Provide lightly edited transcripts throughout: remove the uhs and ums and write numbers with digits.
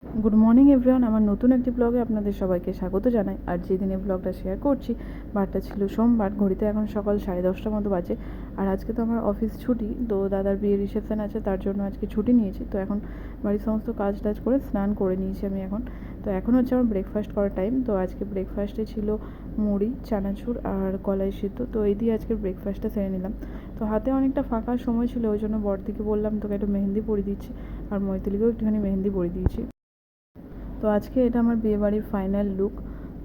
Good morning everyone, আমার নতুন একটি ব্লগে আপনাদের সবাইকে স্বাগত জানাই। আর যেদিনে ব্লগটা শেয়ার করছি বারটা ছিল সোমবার, ঘড়িতে এখন সকাল 10:30 মতো বাজে। আর আজকে তো আমার অফিস ছুটি, তো দাদার বিয়ের রিসেপশন আছে, তার জন্য আজকে ছুটি নিয়েছি। তো এখন বাড়ির সমস্ত কাজ টাজ করে স্নান করে নিয়েছি আমি এখন। তো এখন হচ্ছে আমার ব্রেকফাস্ট করার টাইম। তো আজকে ব্রেকফাস্টে ছিল মুড়ি, চানাচুর আর কলাই সিদ্ধ। তো এই দিয়ে আজকে ব্রেকফাস্টটা সেরে নিলাম। তো হাতে অনেকটা ফাঁকা সময় ছিল, ওই জন্য বড়দিকে বললাম তোকে একটু মেহেন্দি পরিয়ে দিচ্ছি, আর মৈথিলিকেও একটুখানি মেহেন্দি পরিয়ে দিয়েছি। তো আজকে এটা আমার বিয়েবাড়ির ফাইনাল লুক।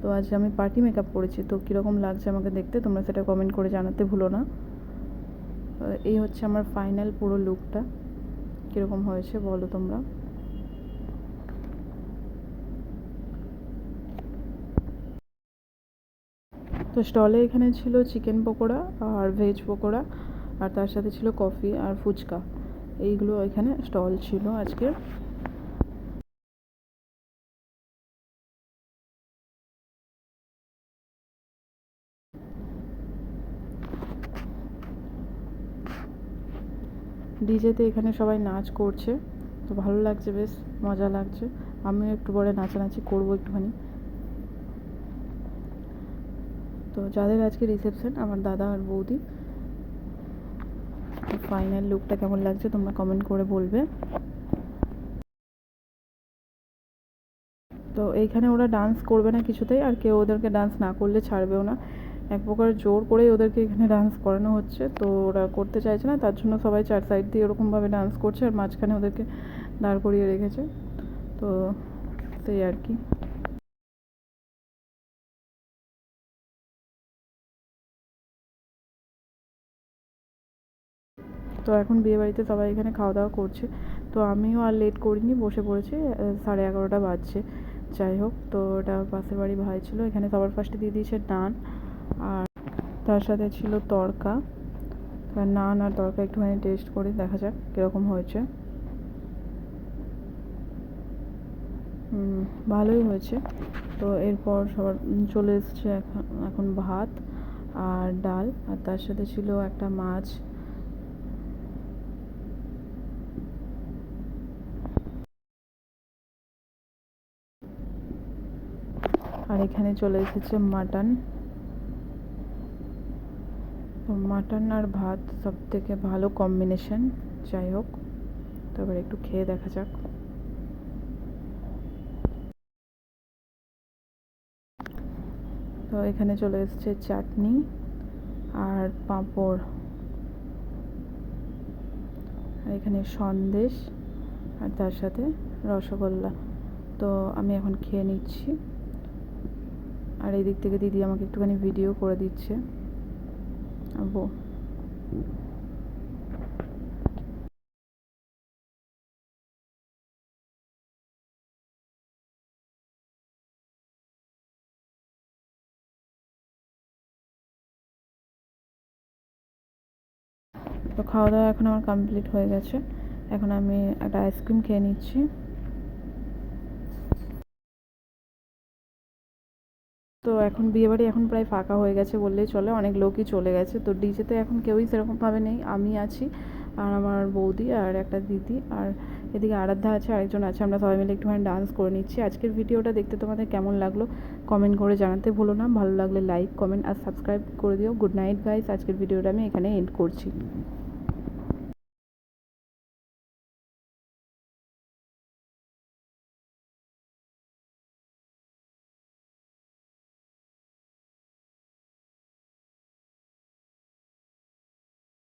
তো আজ আমি পার্টি মেকআপ করেছি, তো কীরকম লাগছে আমাকে দেখতে তোমরা সেটা কমেন্ট করে জানাতে ভুলো না। এই হচ্ছে আমার ফাইনাল পুরো লুকটা, কীরকম হয়েছে বলো তোমরা। তো স্টলে এখানে ছিল চিকেন পকোড়া আর ভেজ পকোড়া, আর তার সাথে ছিল কফি আর ফুচকা। এইগুলো এখানে স্টল ছিল আজকে। ডিজেতে এখানে সবাই নাচ করছে, তো ভালো লাগছে, বেশ মজা লাগছে। আমিও একটু পরে নাচানাচি করবো একটুখানি। তো যাদের আজকে রিসেপশন, আমার দাদা আর বৌদি। ফাইনাল লুকটা কেমন লাগছে তোমরা কমেন্ট করে বলবে। তো এইখানে ওরা ডান্স করবে না কিছুতেই, আর কেউ ওদেরকে ডান্স না করলে ছাড়বেও না। এক প্রকার জোর করেই ওদেরকে এখানে ডান্স করানো হচ্ছে। তো ওরা করতে চাইছে না, তার জন্য সবাই চার সাইড দিয়ে এরকমভাবে ডান্স করছে, আর মাঝখানে ওদেরকে দাঁড় করিয়ে রেখেছে। তো সেই আর কি। তো এখন বিয়েবাড়িতে সবাই এখানে খাওয়া দাওয়া করছে। তো আমিও আর লেট করিনি, বসে পড়েছি। 11:30 বাজছে। যাই হোক, তো ওটা পাশের বাড়ি ভাই ছিল, এখানে সবার ফার্স্টে দিয়ে দিয়েছে নান, আর তার সাথে ছিল তড়কা। এবার নান আর তড়কা একটুখানি টেস্ট করে দেখা যাক কীরকম হয়েছে। ভালোই হয়েছে। তো এরপর সবার চলে এসছে এখন ভাত আর ডাল, আর তার সাথে ছিল একটা মাছ। আর এখানে চলে এসেছে মাটন। তো মাটন আর ভাত সব থেকে ভালো কম্বিনেশন। যাই হোক, তো এবার একটু খেয়ে দেখা যাক। তো এখানে চলে এসেছে চাটনি আর পাঁপড়, আর এখানে সন্দেশ, আর তার সাথে রসগোল্লা। তো আমি এখন খেয়ে নিচ্ছি, আর এই দিক থেকে দিদি আমাকে একটুখানি ভিডিও করে দিচ্ছে। তো খাওয়া দাওয়া এখন আমার কমপ্লিট হয়ে গেছে। এখন আমি একটা আইসক্রিম খেয়ে নিচ্ছি। তো এখন বিয়েবাড়ি এখন প্রায় ফাঁকা হয়ে গেছে বললেই চলে, অনেক লোকই চলে গেছে। তো ডিজেতে এখন কেউই সেরকমভাবে নেই, আমি আছি আর আমার বৌদি আর একটা দিদি, আর এদিকে আরাধ্যা আছে, আরেকজন আছে। আমরা সবাই মিলে একটুখানি ডান্স করে নিচ্ছি। আজকের ভিডিওটা দেখতে তোমাদের কেমন লাগলো কমেন্ট করে জানাতে ভুলো না। ভালো লাগলে লাইক, কমেন্ট আর সাবস্ক্রাইব করে দিও। গুড নাইট গাইস, আজকের ভিডিওটা আমি এখানে এন্ড করছি।